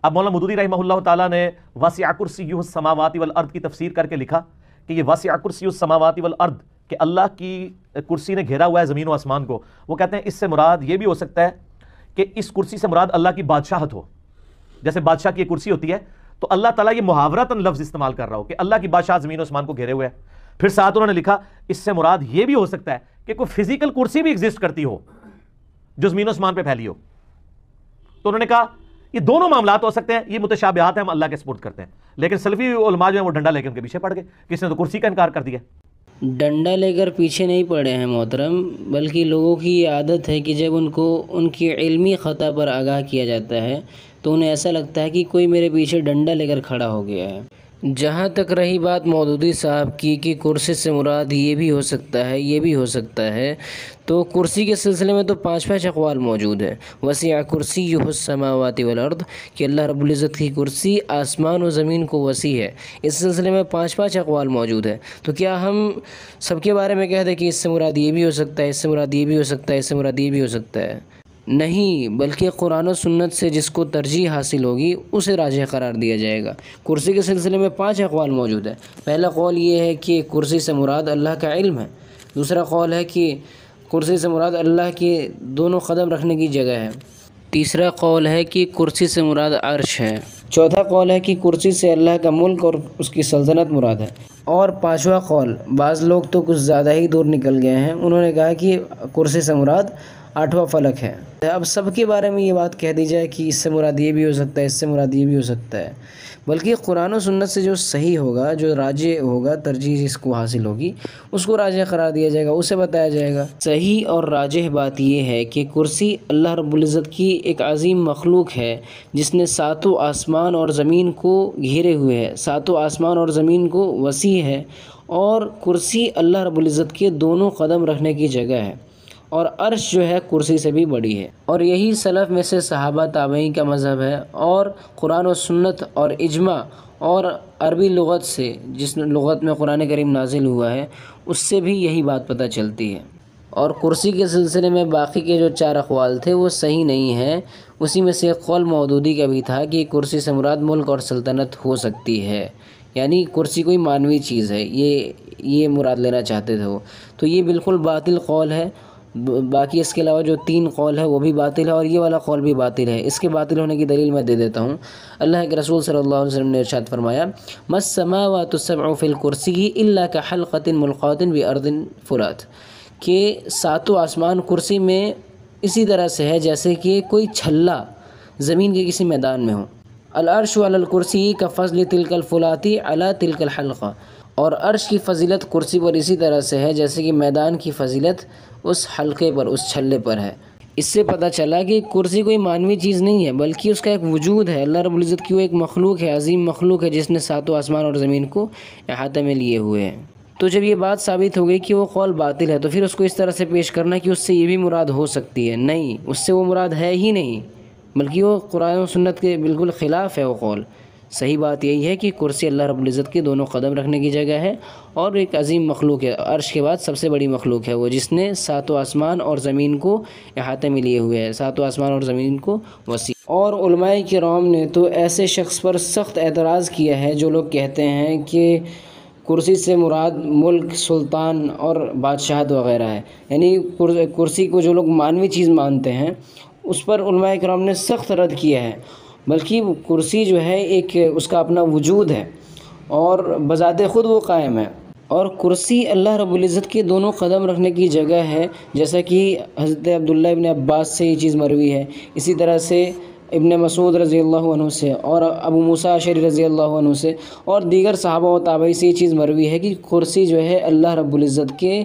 اب مولانا مودودی رحمہ اللہ تعالیٰ نے واسع کرسیہ السماوات والارض کی تفسیر کر کے لکھا کہ یہ واسع کرسیہ السماوات والارض کہ اللہ کی کرسی نے گھیرا ہوا ہے زمین و آسمان کو، وہ کہتے ہیں اس سے مراد یہ بھی ہو سکتا ہے کہ اس کرسی سے مراد اللہ کی بادشاہت ہو، جیسے بادشاہ کی کرسی ہوتی ہے تو اللہ تعالیٰ یہ محاورتاً لفظ استعمال کر رہا ہو کہ اللہ کی بادشاہت زمین و آسمان کو گھیرے ہوئے ہے۔ پھر ساتھ انہوں نے لکھا اس سے مراد یہ بھی ہو سکتا ہے کہ کوئی فزیکل کرسی بھی ایگزسٹ کرتی ہو جو زمین و آسمان پہ پھیلی ہو۔ تو انہوں نے کہا یہ دونوں معاملات ہو سکتے ہیں، یہ متشابہات ہیں، ہم اللہ کے سپرد کرتے ہیں، لیکن سلفی علماء جو ہیں وہ ڈنڈا لے کے ان کے پیچھے پڑ گئے، کس نے تو کرسی کا انکار کر دیا۔ ڈنڈا لے کر پیچھے نہیں پڑے ہیں محترم، بلکہ لوگوں کی یہ عادت ہے کہ جب ان کو ان کی علمی خطا پر آگاہ کیا جاتا ہے تو انہیں ایسا لگتا ہے کہ کوئی میرے پیچھے ڈنڈا لے کر کھڑا ہو گیا ہے۔ جہاں تک رہی بات مودودی صاحب کی کہ کرسی سے مراد یہ بھی ہو سکتا ہے یہ بھی ہو سکتا ہے، تو کرسی کے سلسلے میں تو 5 اقوال موجود ہیں۔ وسیع کرسیہ السماوات والارض کہ اللہ رب العزت کی کرسی آسمان و زمین کو وسیع ہے، اس سلسلے میں 5 اقوال موجود ہیں۔ تو کیا ہم سب کے بارے میں کہہ دیں کہ اس سے مراد یہ بھی ہو سکتا ہے، اس سے مراد یہ بھی ہو سکتا ہے، اس سے مراد یہ بھی ہو سکتا ہے؟ نہیں، بلکہ قرآن و سنت سے جس کو ترجیح حاصل ہوگی اسے راجح قرار دیا جائے گا۔ کرسی کے سلسلے میں 5 اقوال موجود ہیں۔ پہلا قول یہ ہے کہ کرسی سے مراد اللہ کا علم ہے۔ دوسرا قول ہے کہ کرسی سے مراد اللہ کے دونوں قدم رکھنے کی جگہ ہے۔ تیسرا قول ہے کہ کرسی سے مراد عرش ہے۔ چوتھا قول ہے کہ کرسی سے اللہ کا ملک اور اس کی سلطنت مراد ہے۔ اور 5واں قول، بعض لوگ تو کچھ زیادہ ہی دور نکل گئے ہیں، انہوں نے کہا کہ کرسی سے مراد 8واں فلک ہے۔ اب سب کے بارے میں یہ بات کہہ دی جائے کہ اس سے مراد یہ بھی ہو سکتا ہے، اس سے مراد یہ بھی ہو سکتا ہے، بلکہ قرآن و سنت سے جو صحیح ہوگا، جو راجح ہوگا، ترجیح جس کو حاصل ہوگی اس کو راجح قرار دیا جائے گا، اسے بتایا جائے گا۔ صحیح اور راجح بات یہ ہے کہ کرسی اللہ رب العزت کی ایک عظیم مخلوق ہے جس نے 7 آسمان اور زمین کو گھیرے ہوئے ہے، 7 آسمان اور زمین کو وسیع ہے، اور کرسی اللہ رب العزت کے دونوں قدم رکھنے کی جگہ ہے، اور عرش جو ہے کرسی سے بھی بڑی ہے۔ اور یہی سلف میں سے صحابہ تابعین کا مذہب ہے، اور قرآن و سنت اور اجماع اور عربی لغت سے، جس لغت میں قرآن کریم نازل ہوا ہے، اس سے بھی یہی بات پتہ چلتی ہے۔ اور کرسی کے سلسلے میں باقی کے جو 4 اقوال تھے وہ صحیح نہیں ہیں۔ اسی میں سے ایک قول مودودی کا بھی تھا کہ کرسی سے مراد ملک اور سلطنت ہو سکتی ہے، یعنی کرسی کوئی مانوی چیز ہے، یہ مراد لینا چاہتے تھے وہ، تو یہ بالکل باطل قول ہے۔ باقی اس کے علاوہ جو 3 قول ہے وہ بھی باطل ہے، اور یہ والا قول بھی باطل ہے۔ اس کے باطل ہونے کی دلیل میں دے دیتا ہوں۔ اللہ کے رسول صلی اللہ علیہ وسلم نے ارشاد فرمایا ما السماوات السبع فی الکرسی الا کحلقۃ ملقاۃ بارض فرات کہ 7 آسمان کرسی میں اسی طرح سے ہے جیسے کہ کوئی چھلا زمین کے کسی میدان میں ہو۔ العرش علی الکرسی کفضل تلک الفلات علی تلک الحلقہ اور عرش کی فضیلت کرسی پر اسی طرح سے ہے جیسے کہ میدان کی فضیلت اس حلقے پر، اس چھلے پر ہے۔ اس سے پتہ چلا کہ کرسی کوئی مانوی چیز نہیں ہے بلکہ اس کا ایک وجود ہے، اللہ رب العزت کی وہ ایک مخلوق ہے، عظیم مخلوق ہے جس نے 7 آسمان اور زمین کو احاطے میں لیے ہوئے ہیں۔ تو جب یہ بات ثابت ہو گئی کہ وہ قول باطل ہے تو پھر اس کو اس طرح سے پیش کرنا کہ اس سے یہ بھی مراد ہو سکتی ہے، نہیں، اس سے وہ مراد ہے ہی نہیں، بلکہ وہ قرآن و سنت کے بالکل خلاف ہے وہ قول۔ صحیح بات یہی ہے کہ کرسی اللہ رب العزت کے دونوں قدم رکھنے کی جگہ ہے، اور ایک عظیم مخلوق ہے، عرش کے بعد سب سے بڑی مخلوق ہے وہ، جس نے 7 آسمان اور زمین کو احاطے میں لیے ہوئے ہے، 7 آسمان اور زمین کو وسیع۔ اور علماء کرام نے تو ایسے شخص پر سخت اعتراض کیا ہے جو لوگ کہتے ہیں کہ کرسی سے مراد ملک، سلطان اور بادشاہت وغیرہ ہے، یعنی کرسی کو جو لوگ مانوی چیز مانتے ہیں اس پر علماء کرام نے سخت رد کیا ہے، بلکہ کرسی جو ہے ایک اس کا اپنا وجود ہے اور بذات خود وہ قائم ہے، اور کرسی اللہ رب العزت کے دونوں قدم رکھنے کی جگہ ہے، جیسا کہ حضرت عبداللہ ابن عباس سے یہ چیز مروی ہے، اسی طرح سے ابن مسعود رضی اللہ عنہ سے اور ابو موسیٰ اشعری رضی اللہ عنہ سے اور دیگر صحابہ و تابعی سے یہ چیز مروی ہے کہ کرسی جو ہے اللہ رب العزت کے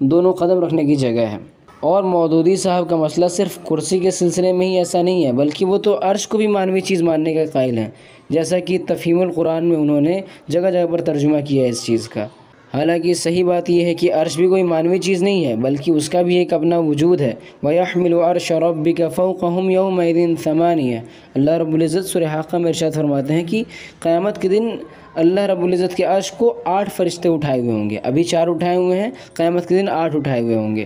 دونوں قدم رکھنے کی جگہ ہے۔ اور مودودی صاحب کا مسئلہ صرف کرسی کے سلسلے میں ہی ایسا نہیں ہے بلکہ وہ تو عرش کو بھی مانوی چیز ماننے کا قائل ہیں، جیسا کہ تفہیم القرآن میں انہوں نے جگہ جگہ پر ترجمہ کیا ہے اس چیز کا۔ حالانکہ صحیح بات یہ ہے کہ عرش بھی کوئی مانوی چیز نہیں ہے بلکہ اس کا بھی ایک اپنا وجود ہے۔ وَيَحْمِلُ عَرْشَ رَبِّكَ فَوْقَهُمْ يَوْمَئِذٍ ثَمَانِيَةٌ اللہ رب العزت سورہ حاقہ میں ارشاد فرماتے ہیں کہ قیامت کے دن اللہ رب العزت کے عرش کو 8 فرشتے اٹھائے ہوئے ہوں گے، ابھی 4 اٹھائے ہوئے ہیں، قیامت کے دن 8 اٹھائے ہوئے ہوں گے۔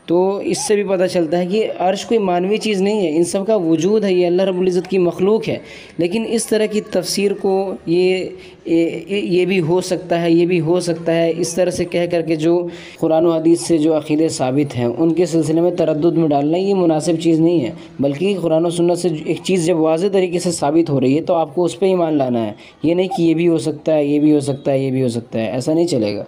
تو اس سے بھی پتہ چلتا ہے کہ عرش کوئی مانوی چیز نہیں ہے، ان سب کا وجود ہے، یہ اللہ رب العزت کی مخلوق ہے۔ لیکن اس طرح کی تفسیر کو یہ بھی ہو سکتا ہے، یہ بھی ہو سکتا ہے، اس طرح سے کہہ کر کے جو قرآن و حدیث سے جو عقیدے ثابت ہیں ان کے سلسلے میں تردد میں ڈالنا یہ مناسب چیز نہیں ہے، بلکہ قرآن و سنت سے ایک چیز جب واضح طریقے سے ثابت ہو رہی ہے تو آپ کو اس پہ ایمان لانا ہے، یہ نہیں کہ یہ بھی ہو سکتا ہے، یہ بھی ہو سکتا ہے، یہ بھی ہو سکتا ہے، ایسا نہیں چلے گا۔